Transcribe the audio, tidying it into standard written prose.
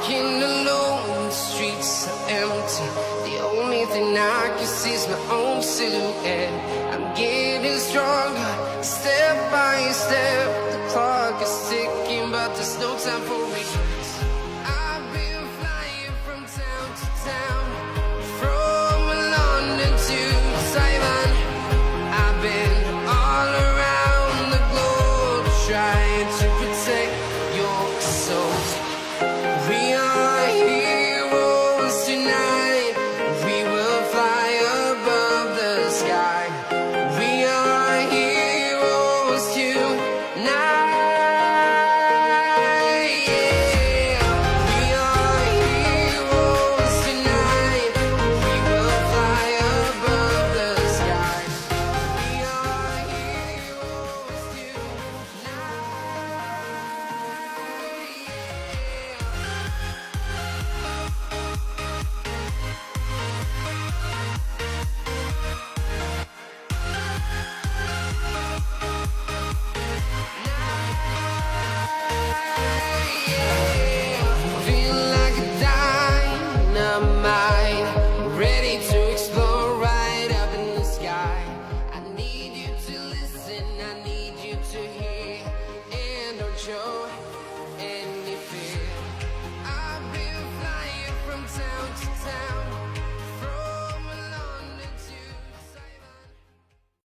walking alone, the streets are empty. The only thing I can see is my own silhouette. I'm getting stronger, step by step. The clock is ticking, but there's no time for regrets. I've been flying from town to town, from London to Taiwan. I've been all around the globe trying to protect your soul. We are heroes tonight. We will fly above the sky. We are heroes tonight. Yeah. We are heroes tonight. We will fly above the sky. We are heroes tonight. Feel like a dynamite, ready to explore right up in the sky. I need you to listen, I need you to hear, and don't show